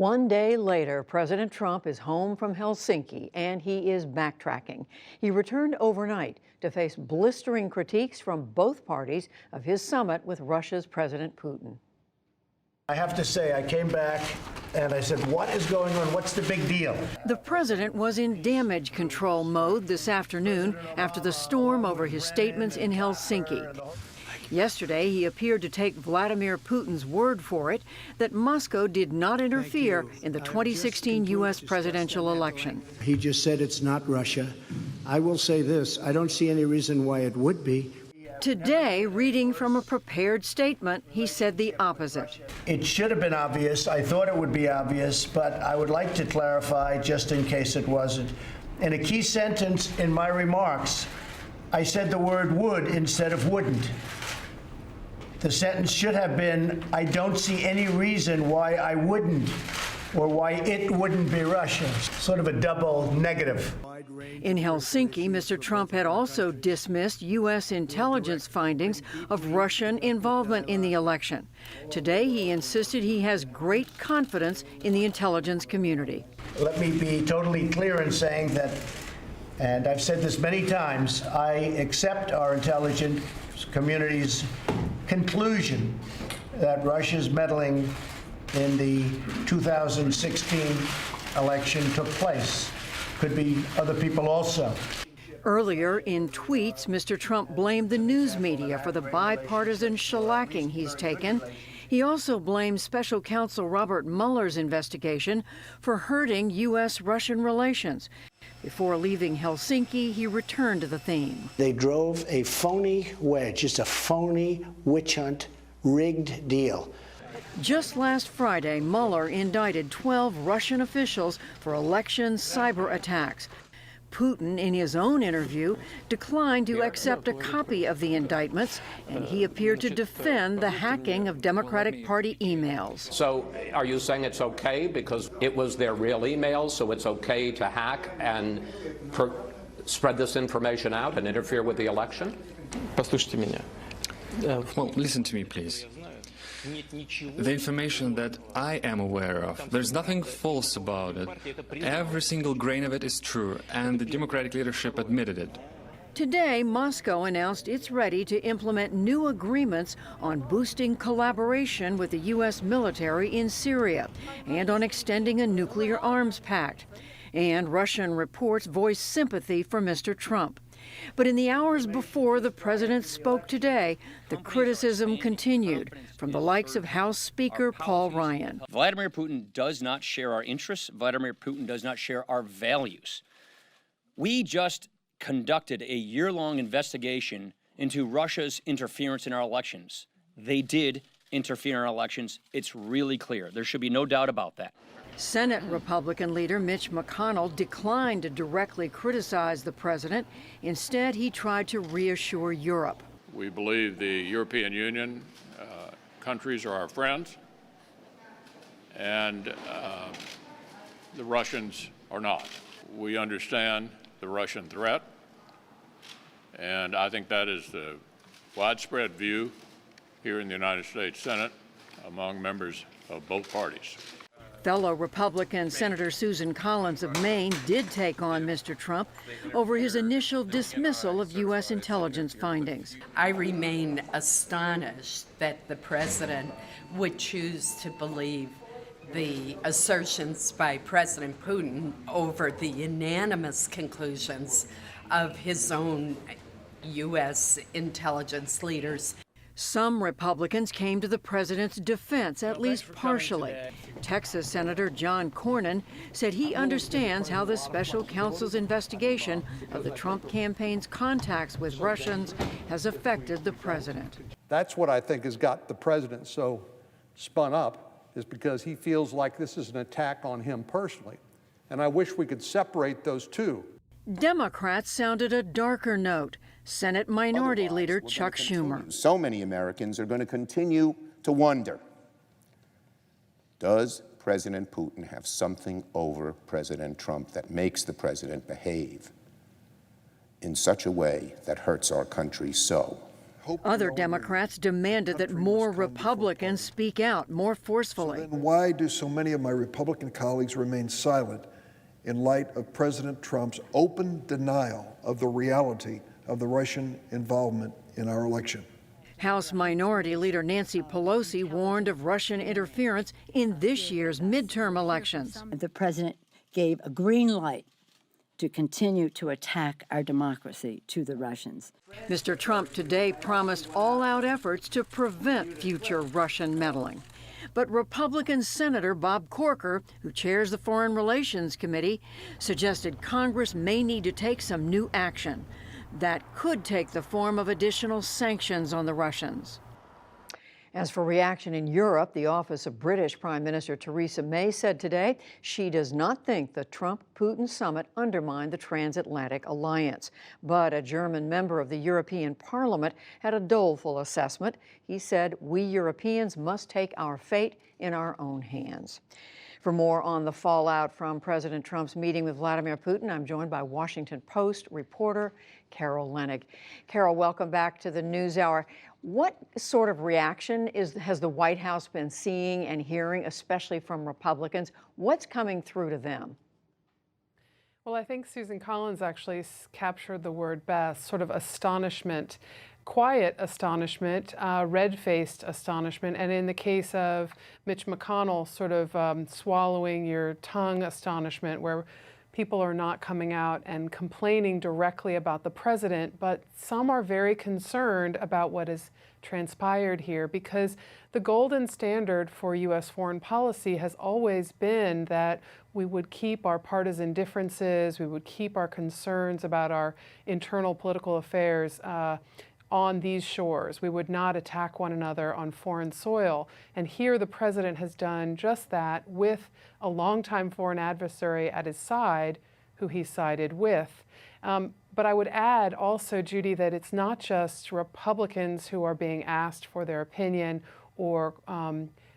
One day later, President Trump is home from Helsinki, and he is backtracking. He returned overnight to face blistering critiques from both parties of his summit with Russia's President Putin. I have to say, I came back and I said, what is going on? What's the big deal? The president was in damage control mode this afternoon after the storm over his statements in Helsinki. Yesterday, he appeared to take Vladimir Putin's word for it that Moscow did not interfere in the 2016 U.S. presidential election. He just said it's not Russia. I will say this, I don't see any reason why it would be. Today, reading from a prepared statement, he said the opposite. It should have been obvious. I thought it would be obvious, but I would like to clarify just in case it wasn't. In a key sentence in my remarks, I said the word would instead of wouldn't. The sentence should have been, I don't see any reason why I wouldn't, or why it wouldn't be Russia. Sort of a double negative. In Helsinki, Mr. Trump had also dismissed U.S. intelligence findings of Russian involvement in the election. Today, he insisted he has great confidence in the intelligence community. Let me be totally clear in saying that, and I've said this many times, I accept our intelligence community's conclusion that Russia's meddling in the 2016 election took place. Could be other people also. Earlier in tweets, Mr. Trump blamed the news media for the bipartisan shellacking he's taken. He also blamed special counsel Robert Mueller's investigation for hurting U.S.-Russian relations. Before leaving Helsinki, he returned to the theme. They drove a phony wedge, just a phony witch hunt, rigged deal. Just last Friday, Mueller indicted 12 Russian officials for election cyber attacks. Putin, in his own interview, declined to accept a copy of the indictments, and he appeared to defend the hacking of Democratic Party emails. So are you saying it's okay because it was their real emails, so it's okay to hack and spread this information out and interfere with the election? Послушайте меня. Well, listen to me, please. The information that I am aware of, there's nothing false about it. Every single grain of it is true, and the Democratic leadership admitted it. Today, Moscow announced it's ready to implement new agreements on boosting collaboration with the U.S. military in Syria and on extending a nuclear arms pact. And Russian reports voiced sympathy for Mr. Trump. But in the hours before the president spoke today, the criticism continued from the likes of House Speaker Paul Ryan. Vladimir Putin does not share our interests. Vladimir Putin does not share our values. We just conducted a year-long investigation into Russia's interference in our elections. They did interfere in our elections. It's really clear. There should be no doubt about that. Senate Republican leader Mitch McConnell declined to directly criticize the president. Instead, he tried to reassure Europe. We believe the European Union countries are our friends, and the Russians are not. We understand the Russian threat, and I think that is the widespread view here in the United States Senate among members of both parties. Fellow Republican Senator Susan Collins of Maine did take on Mr. Trump over his initial dismissal of U.S. intelligence findings. I remain astonished that the president would choose to believe the assertions by President Putin over the unanimous conclusions of his own U.S. intelligence leaders. Some Republicans came to the president's defense, at least partially. Texas Senator John Cornyn said he understands how the special counsel's investigation of the Trump campaign's contacts with Russians has affected the president. That's what I think has got the president so spun up, is because he feels like this is an attack on him personally. And I wish we could separate those two. Democrats sounded a darker note. Senate Minority Leader Chuck Schumer. So many Americans are going to continue to wonder, does President Putin have something over President Trump that makes the president behave in such a way that hurts our country so? Other Democrats demanded that more Republicans speak out more forcefully. Then why do so many of my Republican colleagues remain silent in light of President Trump's open denial of the reality of the Russian involvement in our election? House Minority Leader Nancy Pelosi warned of Russian interference in this year's midterm elections. The president gave a green light to continue to attack our democracy to the Russians. Mr. Trump today promised all-out efforts to prevent future Russian meddling. But Republican Senator Bob Corker, who chairs the Foreign Relations Committee, suggested Congress may need to take some new action. That could take the form of additional sanctions on the Russians. As for reaction in Europe, the office of British Prime Minister Theresa May said today she does not think the Trump-Putin summit undermined the transatlantic alliance. But a German member of the European Parliament had a doleful assessment. He said, "We Europeans must take our fate in our own hands." For more on the fallout from President Trump's meeting with Vladimir Putin, I'm joined by Washington Post reporter Carol Leonnig. Carol, welcome back to the NewsHour. What sort of reaction has the White House been seeing and hearing, especially from Republicans? What's coming through to them? Well, I think Susan Collins actually captured the word best, sort of astonishment. Quiet astonishment, red-faced astonishment, and in the case of Mitch McConnell, sort of swallowing your tongue astonishment, where people are not coming out and complaining directly about the president, but some are very concerned about what has transpired here, because the golden standard for U.S. foreign policy has always been that we would keep our partisan differences, we would keep our concerns about our internal political affairs on these shores. We would not attack one another on foreign soil. And here the president has done just that with a longtime foreign adversary at his side, who he sided with. But I would add also, Judy, that it's not just Republicans who are being asked for their opinion or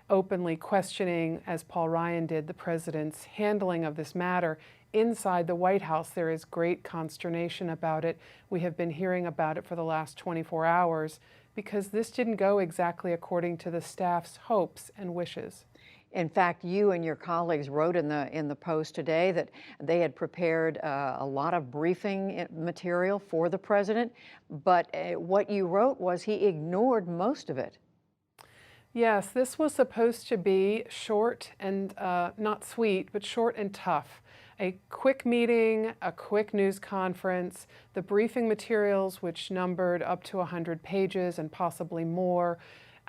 openly questioning, as Paul Ryan did, the president's handling of this matter. Inside the White House, there is great consternation about it. We have been hearing about it for the last 24 hours because this didn't go exactly according to the staff's hopes and wishes. In fact, you and your colleagues wrote in the Post today that they had prepared a lot of briefing material for the president, but what you wrote was he ignored most of it. Yes, this was supposed to be short and not sweet, but short and tough. A quick meeting, a quick news conference, the briefing materials, which numbered up to 100 pages and possibly more,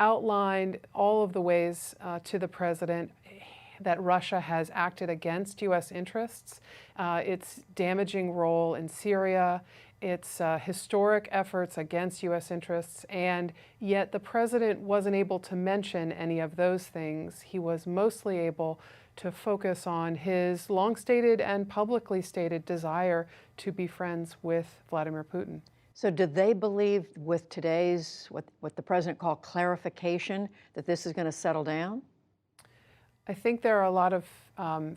outlined all of the ways to the president that Russia has acted against U.S. interests, its damaging role in Syria, its historic efforts against U.S. interests, and yet the president wasn't able to mention any of those things. He was mostly able to focus on his long-stated and publicly stated desire to be friends with Vladimir Putin. So did they believe with today's, what the president called clarification, that this is going to settle down? I think there are a lot of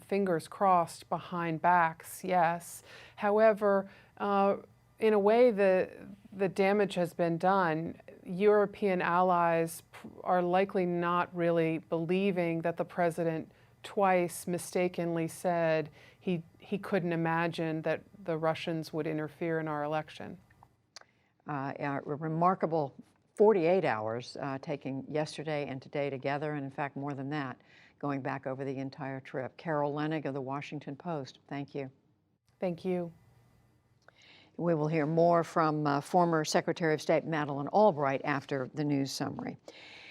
fingers crossed behind backs, yes. However, in a way, the damage has been done. European allies are likely not really believing that the president twice mistakenly said he couldn't imagine that the Russians would interfere in our election. A remarkable 48 hours taking yesterday and today together, and in fact more than that, going back over the entire trip. Carol Leonnig of the Washington Post, thank you. Thank you. We will hear more from former Secretary of State Madeleine Albright after the news summary.